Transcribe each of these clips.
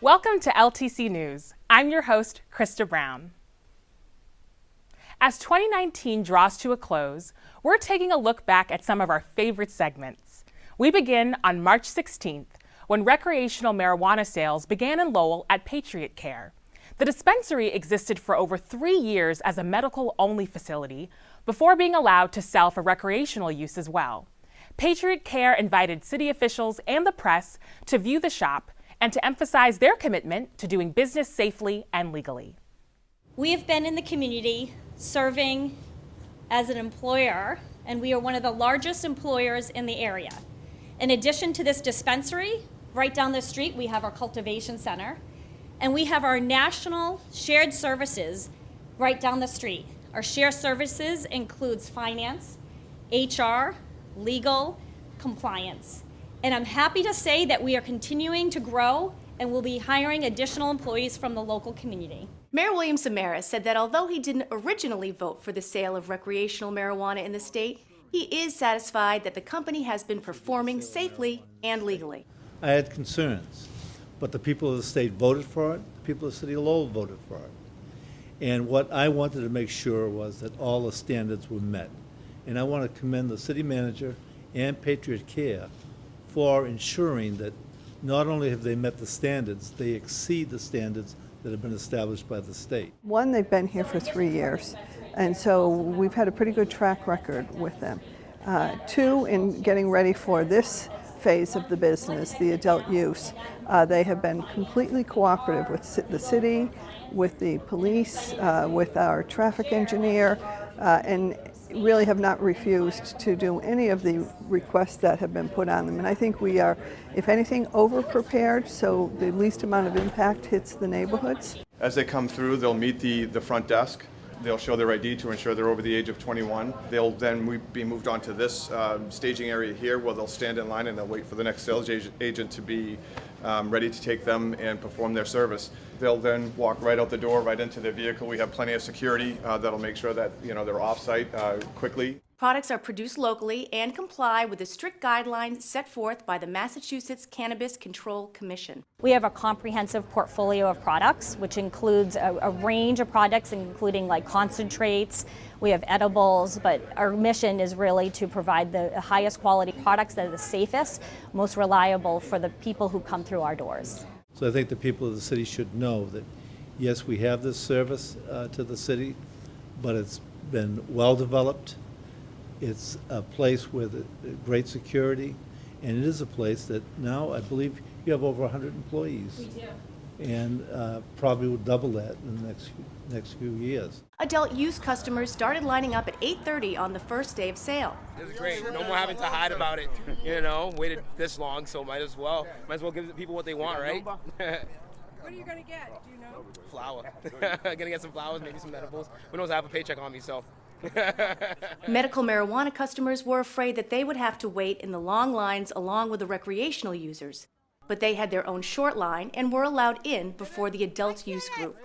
Welcome to LTC News. I'm your host, Krista Brown. As 2019 draws to a close, we're taking a look back at some of our favorite segments. We begin on March 16th, when recreational marijuana sales began in Lowell at Patriot Care. The dispensary existed for over 3 years as a medical-only facility before being allowed to sell for recreational use as well. Patriot Care invited city officials and the press to view the shop and to emphasize their commitment to doing business safely and legally. We have been in the community serving as an employer, and we are one of the largest employers in the area. In addition to this dispensary, right down the street, we have our cultivation center, and we have our national shared services right down the street. Our shared services includes finance, HR, legal, compliance. And I'm happy to say that we are continuing to grow and will be hiring additional employees from the local community. Mayor William Samara said that although he didn't originally vote for the sale of recreational marijuana in the state, he is satisfied that the company has been performing safely and legally. I had concerns, but the people of the state voted for it, the people of the city of Lowell voted for it. And what I wanted to make sure was that all the standards were met. And I want to commend the city manager and Patriot Care for ensuring that not only have they met the standards, they exceed the standards that have been established by the state. One, they've been here for 3 years, and so we've had a pretty good track record with them. Two, in getting ready for this phase of the business, the adult use, they have been completely cooperative with the city, with the police, with our traffic engineer, and really have not refused to do any of the requests that have been put on them. And I think we are, if anything, over-prepared, so the least amount of impact hits the neighborhoods. As they come through, they'll meet the front desk. They'll show their ID to ensure they're over the age of 21. They'll then be moved on to this staging area here where they'll stand in line and they'll wait for the next sales agent to be ready to take them and perform their service. They'll then walk right out the door, right into their vehicle. We have plenty of security that'll make sure that they're off-site quickly. Products are produced locally and comply with the strict guidelines set forth by the Massachusetts Cannabis Control Commission. We have a comprehensive portfolio of products, which includes a range of products, including like concentrates. We have edibles, but our mission is really to provide the highest quality products that are the safest, most reliable for the people who come through our doors. So I think the people of the city should know that, yes, we have this service to the city, but it's been well-developed. It's a place with great security, and it is a place that now I believe you have over 100 employees. We do. And probably will double that in the next few years. Adult use customers started lining up at 8:30 on the first day of sale. It's great. No more having to hide about it. Waited this long, so might as well give the people what they want, right? What are you gonna get? Do you know? Flour. Gonna get some flowers, maybe some edibles. Who knows? I have a paycheck on me, so. Medical marijuana customers were afraid that they would have to wait in the long lines along with the recreational users. But they had their own short line and were allowed in before the adult use group.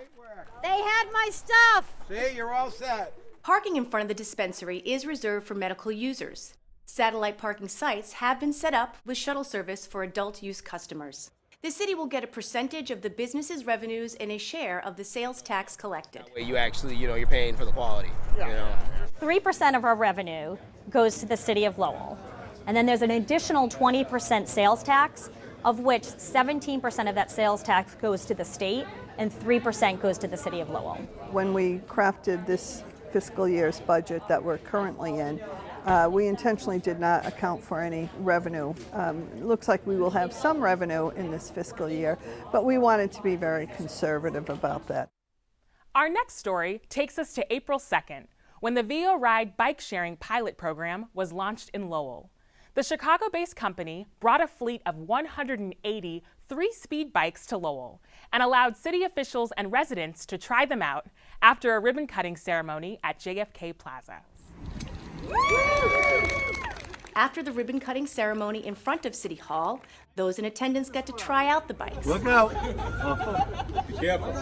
They had my stuff. See, you're all set. Parking in front of the dispensary is reserved for medical users. Satellite parking sites have been set up with shuttle service for adult use customers. The city will get a percentage of the business's revenues and a share of the sales tax collected. That way you actually, you're paying for the quality. 3% of our revenue goes to the city of Lowell. And then there's an additional 20% sales tax, of which 17% of that sales tax goes to the state and 3% goes to the city of Lowell. When we crafted this fiscal year's budget that we're currently in, we intentionally did not account for any revenue. It looks like we will have some revenue in this fiscal year, but we wanted to be very conservative about that. Our next story takes us to April 2nd, when the VO Ride bike sharing pilot program was launched in Lowell. The Chicago-based company brought a fleet of 180 three-speed bikes to Lowell and allowed city officials and residents to try them out after a ribbon-cutting ceremony at JFK Plaza. After the ribbon-cutting ceremony in front of City Hall, those in attendance got to try out the bikes. Look out! Be careful.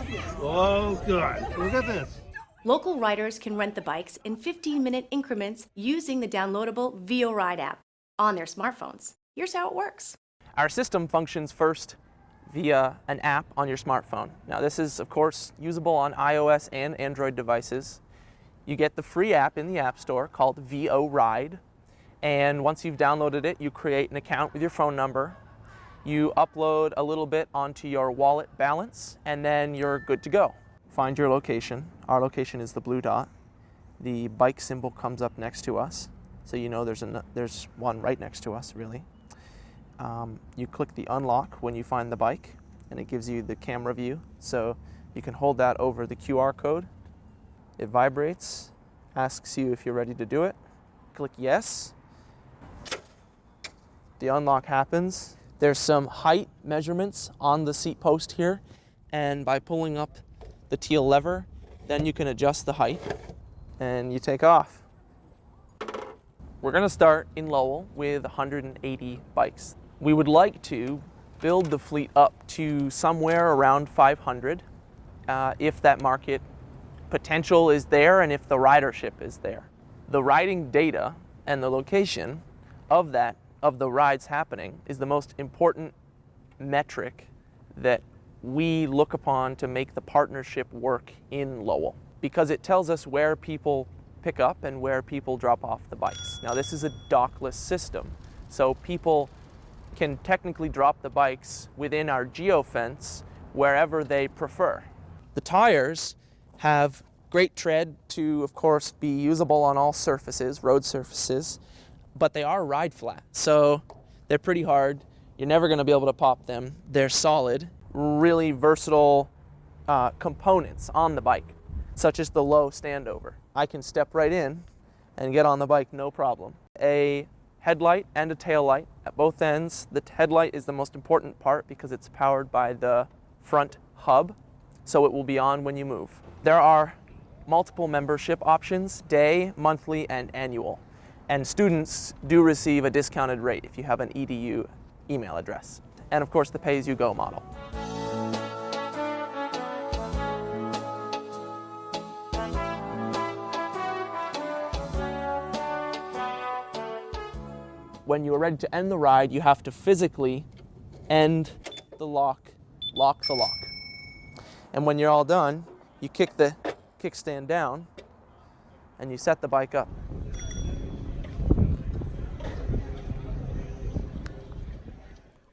Oh, good. Look at this. Local riders can rent the bikes in 15-minute increments using the downloadable VO Ride app on their smartphones. Here's how it works. Our system functions first via an app on your smartphone. Now this is of course usable on iOS and Android devices. You get the free app in the App Store called VO Ride, and once you've downloaded it, you create an account with your phone number. You upload a little bit onto your wallet balance, and then you're good to go. Find your location. Our location is the blue dot. The bike symbol comes up next to us, so you know there's one right next to us, really. You click the unlock when you find the bike, and it gives you the camera view, so you can hold that over the QR code. It vibrates, asks you if you're ready to do it. Click yes. The unlock happens. There's some height measurements on the seat post here, and by pulling up the teal lever, then you can adjust the height, and you take off. We're gonna start in Lowell with 180 bikes. We would like to build the fleet up to somewhere around 500 if that market potential is there and if the ridership is there. The riding data and the location of the rides happening is the most important metric that we look upon to make the partnership work in Lowell, because it tells us where people pick up and where people drop off the bikes. Now this is a dockless system, so people can technically drop the bikes within our geofence wherever they prefer. The tires have great tread to, of course, be usable on all surfaces, road surfaces, but they are ride flat, so they're pretty hard. You're never gonna be able to pop them. They're solid, really versatile components on the bike, such as the low standover. I can step right in and get on the bike, no problem. A headlight and a tail light at both ends. The headlight is the most important part because it's powered by the front hub, so it will be on when you move. There are multiple membership options, day, monthly, and annual. And students do receive a discounted rate if you have an EDU email address. And of course, the pay-as-you-go model. When you are ready to end the ride, you have to physically end the lock the lock. And when you're all done, you kick the kickstand down and you set the bike up.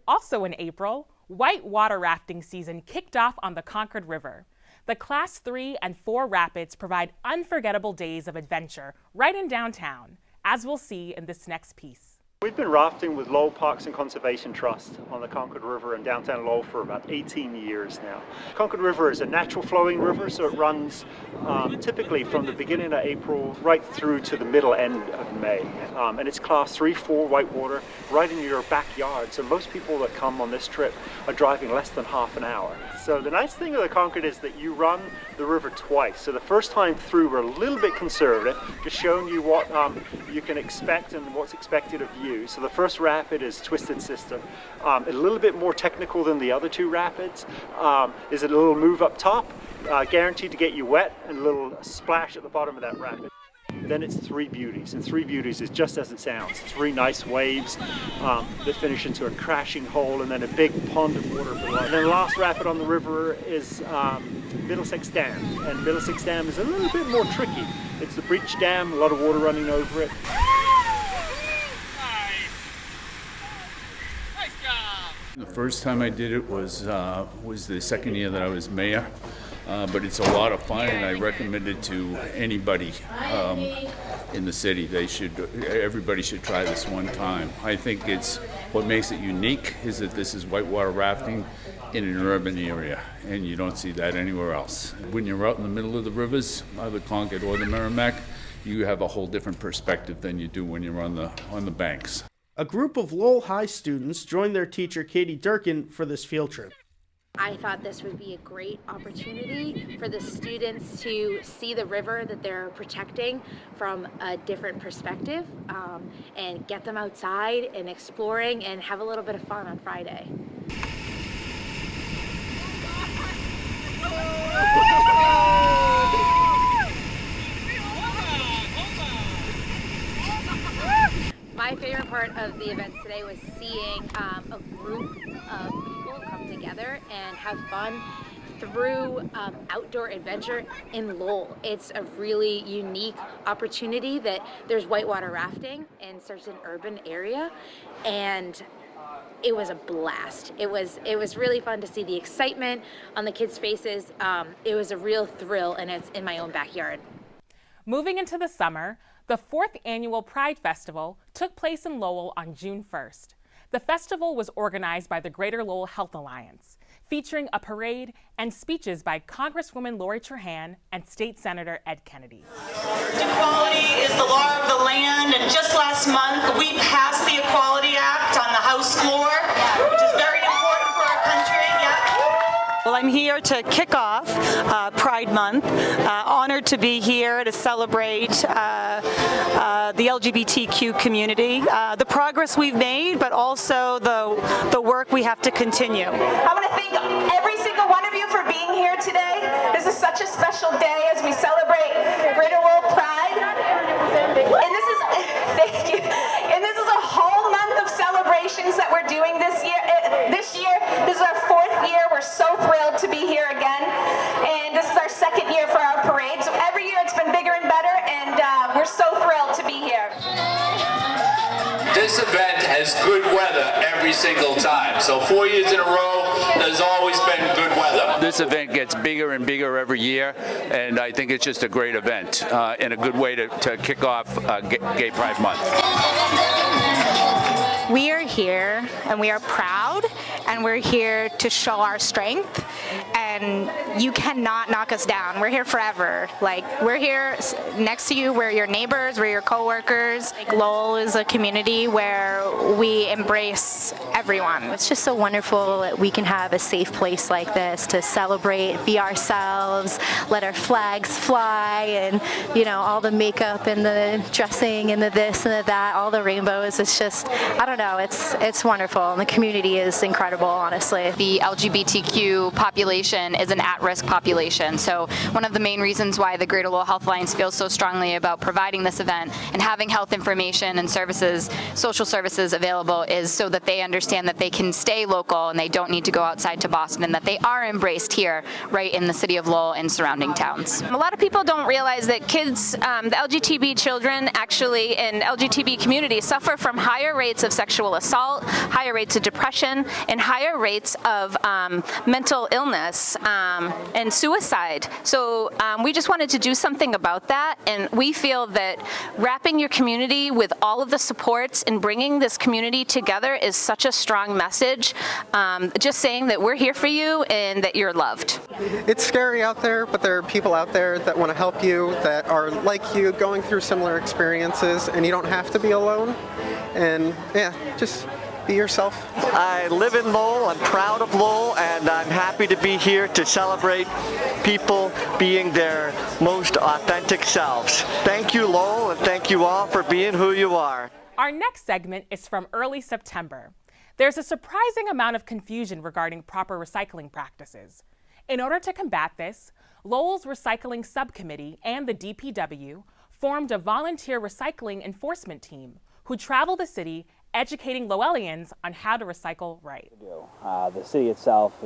Also in April, white water rafting season kicked off on the Concord River. The Class 3 and 4 rapids provide unforgettable days of adventure right in downtown, as we'll see in this next piece. We've been rafting with Lowell Parks and Conservation Trust on the Concord River in downtown Lowell for about 18 years now. Concord River is a natural flowing river, so it runs typically from the beginning of April right through to the middle end of May. And it's Class 3-4 whitewater right in your backyard, so most people that come on this trip are driving less than half an hour. So the nice thing of the Concord is that you run the river twice. So the first time through we're a little bit conservative, just showing you what you can expect and what's expected of you. So the first rapid is Twisted Sister. A little bit more technical than the other two rapids. Is a little move up top, guaranteed to get you wet, and a little splash at the bottom of that rapid. Then it's Three Beauties, and Three Beauties is just as it sounds. Three nice waves that finish into a crashing hole, and then a big pond of water below. And then the last rapid on the river is Middlesex Dam, and Middlesex Dam is a little bit more tricky. It's the breach dam, a lot of water running over it. The first time I did it was the second year that I was mayor, but it's a lot of fun, and I recommend it to anybody in the city. Everybody should try this one time. I think what makes it unique is that this is whitewater rafting in an urban area, and you don't see that anywhere else. When you're out in the middle of the rivers, either Concord or the Merrimack, you have a whole different perspective than you do when you're on the banks. A group of Lowell High students joined their teacher, Katie Durkin, for this field trip. I thought this would be a great opportunity for the students to see the river that they're protecting from a different perspective and get them outside and exploring and have a little bit of fun on Friday. My favorite part of the event today was seeing a group of people come together and have fun through outdoor adventure in Lowell. It's a really unique opportunity that there's whitewater rafting in such an urban area, and it was a blast. It was really fun to see the excitement on the kids' faces. It was a real thrill, and it's in my own backyard. Moving into the summer, the 4th annual Pride Festival took place in Lowell on June 1st. The festival was organized by the Greater Lowell Health Alliance, featuring a parade and speeches by Congresswoman Lori Trahan and State Senator Ed Kennedy. Equality is the law of the land, and just last month we passed the Equality Act on the House floor, which is very important for our country. Well, I'm here to kick off Pride Month. Honored to be here to celebrate the LGBTQ community, the progress we've made, but also the work we have to continue. I want to thank every single one of you for being here today. This is such a special day as we celebrate Greater Lowell Pride. And this is, thank you. And this is a whole month of celebrations that we're doing this year. This is our 4th year. We're so thrilled to be here again. And this is our 2nd year for our parade. So every year it's been bigger and better, and we're so thrilled to be here. This event has good weather every single time. So 4 years in a row, there's always been good weather. This event gets bigger and bigger every year, and I think it's just a great event and a good way to kick off Gay Pride Month. We are here and we are proud, and we're here to show our strength, and you cannot knock us down. We're here forever. Like, we're here next to you. We're your neighbors, we're your coworkers. Like, Lowell is a community where we embrace everyone. It's just so wonderful that we can have a safe place like this to celebrate, be ourselves, let our flags fly, and all the makeup and the dressing and the this and the that, all the rainbows. It's just, I don't know, it's wonderful, and the community is incredible, honestly. The LGBTQ population is an at-risk population, so one of the main reasons why the Greater Lowell Health Alliance feels so strongly about providing this event and having health information and services, social services available, is so that they understand that they can stay local and they don't need to go outside to Boston, and that they are embraced here right in the city of Lowell and surrounding towns. A lot of people don't realize that kids, the LGBT children actually in LGBT community suffer from higher rates of sexual assault, higher rates of depression, and higher rates of mental illness and suicide. So we just wanted to do something about that, and we feel that wrapping your community with all of the supports and bringing this community together is such a strong message. Just saying that we're here for you and that you're loved. It's scary out there, but there are people out there that want to help you, that are like you, going through similar experiences, and you don't have to be alone. And yeah, just be yourself. I live in Lowell, I'm proud of Lowell, and I'm happy to be here to celebrate people being their most authentic selves. Thank you, Lowell, and thank you all for being who you are. Our next segment is from early September. There's a surprising amount of confusion regarding proper recycling practices. In order to combat this, Lowell's Recycling Subcommittee and the DPW formed a volunteer recycling enforcement team who travel the city educating Lowellians on how to recycle right. The city itself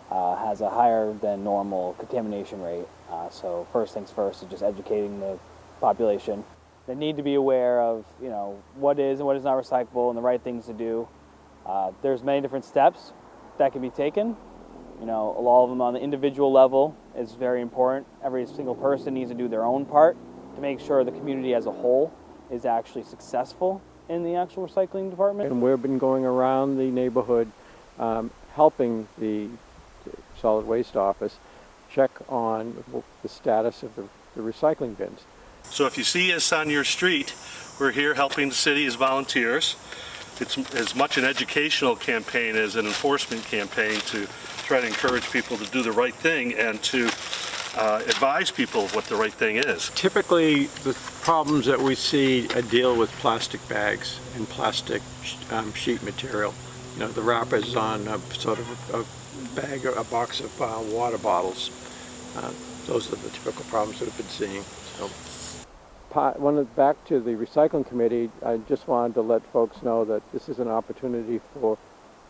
has a higher than normal contamination rate. So first things first is just educating the population. They need to be aware of what is and what is not recyclable and the right things to do. There's many different steps that can be taken. All of them on the individual level is very important. Every single person needs to do their own part to make sure the community as a whole is actually successful in the actual recycling department. And we've been going around the neighborhood helping the solid waste office check on the status of the recycling bins. So if you see us on your street, we're here helping the city as volunteers. It's as much an educational campaign as an enforcement campaign to try to encourage people to do the right thing and to advise people of what the right thing is. Typically, the problems that we see deal with plastic bags and plastic sheet material. The wrapper is on sort of a bag or a box of water bottles. Those are the typical problems that we've been seeing. So, back to the recycling committee, I just wanted to let folks know that this is an opportunity for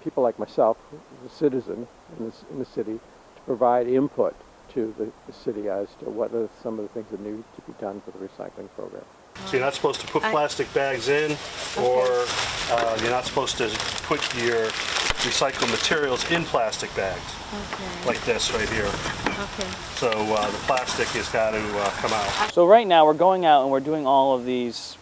people like myself, as a citizen in the city, to provide input to the city as to what are some of the things that need to be done for the recycling program. So you're not supposed to put plastic bags in, or you're not supposed to put your recycled materials in plastic bags, like this right here. So the plastic has got to come out. So right now we're going out and we're doing all of these,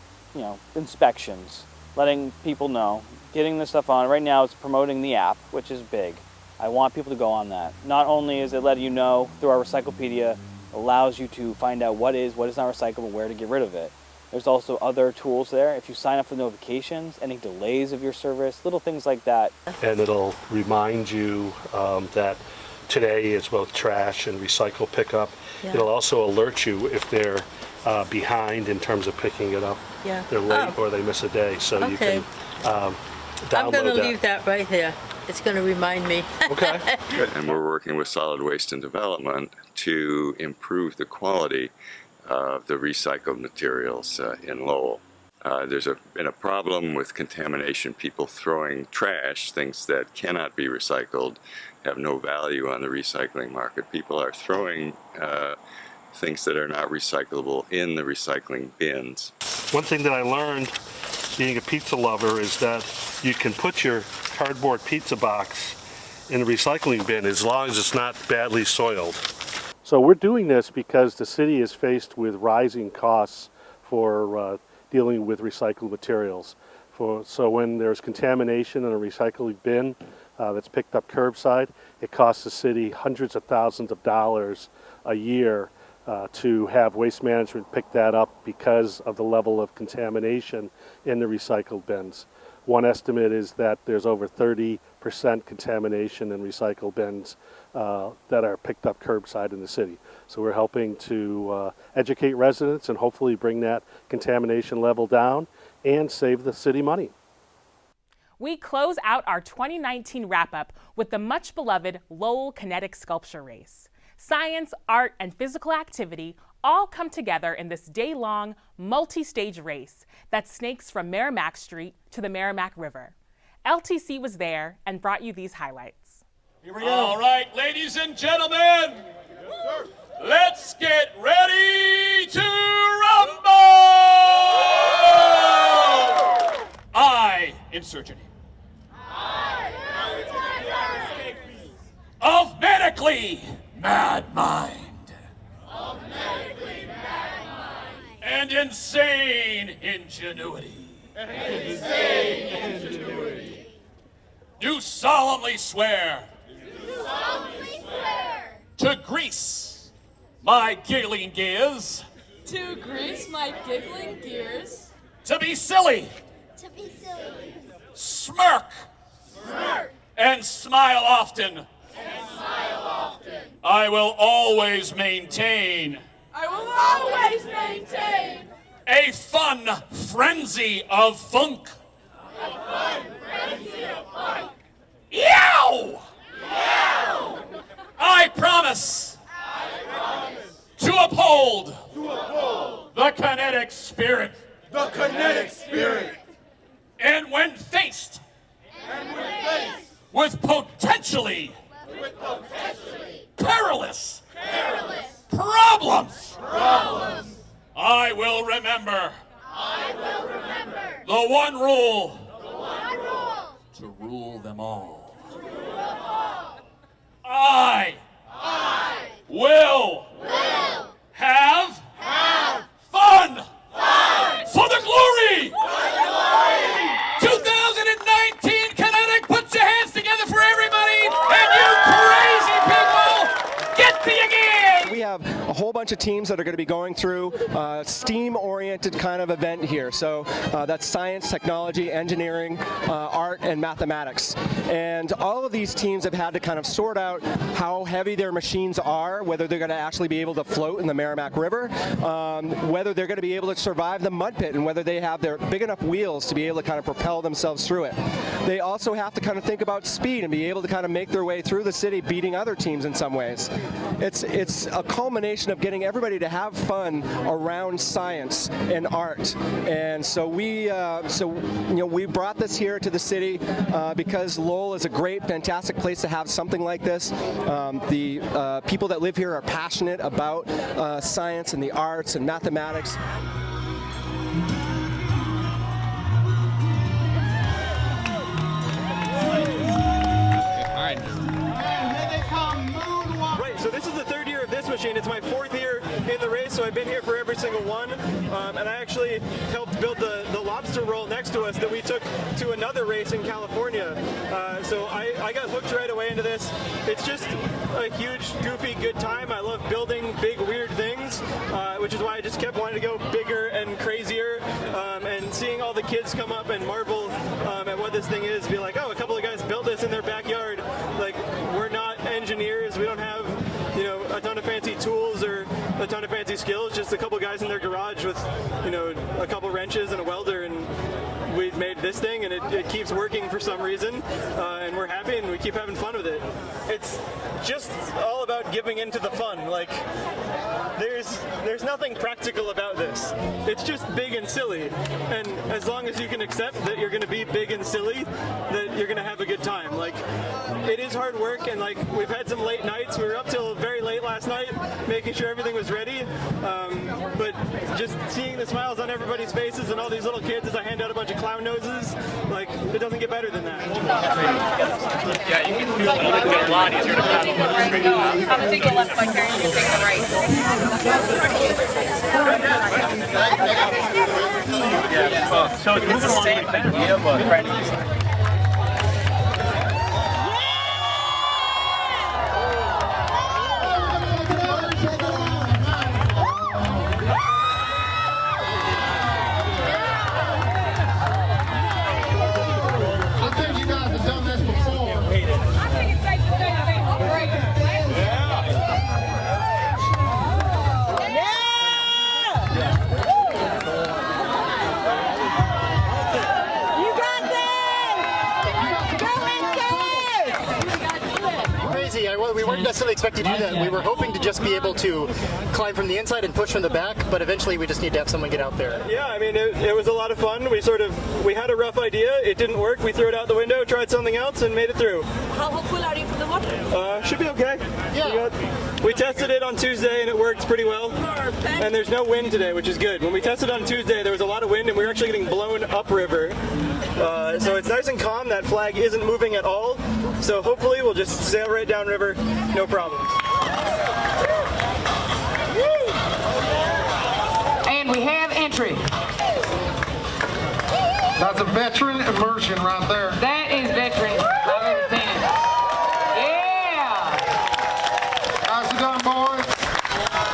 inspections, letting people know, getting this stuff on. Right now it's promoting the app, which is big. I want people to go on that. Not only is it letting you know through our Recyclepedia, allows you to find out what is not recyclable, where to get rid of it. There's also other tools there. If you sign up for notifications, any delays of your service, little things like that. And it'll remind you that today is both trash and recycle pickup. Yeah. It'll also alert you if they're behind in terms of picking it up. Yeah. They're late or they miss a day, so you can download I'm going to that. leave that right here. It's going to remind me. Okay. And we're working with Solid Waste and Development to improve the quality of the recycled materials in Lowell. There's been a problem with contamination, people throwing trash, things that cannot be recycled, have no value on the recycling market. People are throwing things that are not recyclable in the recycling bins. One thing that I learned being a pizza lover is that you can put your cardboard pizza box in the recycling bin as long as it's not badly soiled. So we're doing this because the city is faced with rising costs for dealing with recycled materials. So when there's contamination in a recycling bin that's picked up curbside, it costs the city hundreds of thousands of dollars a year to have waste management pick that up because of the level of contamination in the recycled bins. One estimate is that there's over 30% contamination in recycled bins that are picked up curbside in the city. So we're helping to educate residents and hopefully bring that contamination level down and save the city money. We close out our 2019 wrap-up with the much-beloved Lowell Kinetic Sculpture Race. Science, art, and physical activity all come together in this day-long, multi-stage race that snakes from Merrimack Street to the Merrimack River. LTC was there and brought you these highlights. Here we go. All right, ladies and gentlemen, let's get ready to rumble! I, insurgent. Of medically mad mind. And insane ingenuity. Do solemnly swear. To grease my giggling gears. To grease my giggling gears. To be silly. Smirk. And smile often. I will always maintain. A fun frenzy of funk. Yow! I promise to uphold the kinetic spirit. And when faced with potentially perilous problems, I will remember the one rule to rule them all. I will have fun for the glory. 2019 Kinetic, put your hands together for everybody, and you crazy people, get the again. We have a whole bunch of teams that are going to be going through a STEAM-oriented kind of event here. So that's science, technology, engineering, art, and mathematics. And all of these teams have had to kind of sort out how heavy their machines are, whether they're going to actually be able to float in the Merrimack River, whether they're going to be able to survive the mud pit, and whether they have their big enough wheels to be able to kind of propel themselves through it. They also have to kind of think about speed and be able to kind of make their way through the city, beating other teams in some ways. It's a culmination of getting everybody to have fun around science and art. And so we brought this here to the city because Lowell is a great, fantastic place to have something like this. The people that live here are passionate about science and the arts and mathematics. Right, so this is the third year of this machine. It's my fourth year in the race, so I've been here for every single one. And I actually helped build the lobster roll next to us that we took to another race in California. So I got hooked right away into this. It's just a huge, goofy, good time. I love building big, weird things, which is why I just kept wanting to go bigger and crazier. And seeing all the kids come up and marvel at what this thing is, be like, oh, a couple of guys built this in their backyard. Like, we're not engineers. We don't have, you know, a ton of fancy tools or a ton of fancy skills. Just a couple guys in their garage with, you know, a couple wrenches and a welder, and we made this thing, and it keeps working for some reason, and we're happy, and we keep having fun with it. It's just all about giving into the fun. Like, there's nothing practical about this. It's just big and silly, and as long as you can accept that you're going to be big and silly, that you're going to have a good time. Like, it is hard work, and like, we've had some late nights. We were up till very late last night making sure everything was ready, but just seeing the smiles on everybody's faces and all these little kids as I hand out a bunch of clown noses, like, it doesn't get better than that. Yeah, you can feel it. It'll get a lot easier to paddle. Come take the left bike here, you can take the right. So it's moving along really fast. We weren't necessarily expecting to do that. We were hoping to just be able to climb from the inside and push from the back, but eventually we just need to have someone get out there. Yeah, I mean, it was a lot of fun. We had a rough idea. It didn't work. We threw it out the window, tried something else, and made it through. How hopeful are you for the water? Should be okay. Yeah. We tested it on Tuesday, and it worked pretty well. Perfect. And there's no wind today, which is good. When we tested on Tuesday, there was a lot of wind, and we were actually getting blown upriver. So it's nice and calm. That flag isn't moving at all. So hopefully we'll just sail right downriver, no problems. And we have entry. That's a veteran immersion right there. That is veteran. I've ever seen it. Yeah. Nicely done, boys.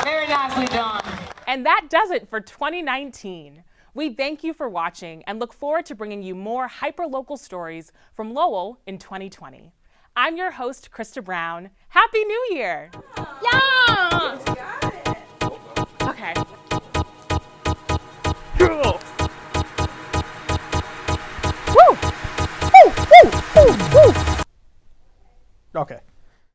Very nicely done. And that does it for 2019. We thank you for watching and look forward to bringing you more hyper-local stories from Lowell in 2020. I'm your host, Krista Brown. Happy New Year! Yeah! Okay. Woo! Woo! Woo! Woo! Woo! Okay.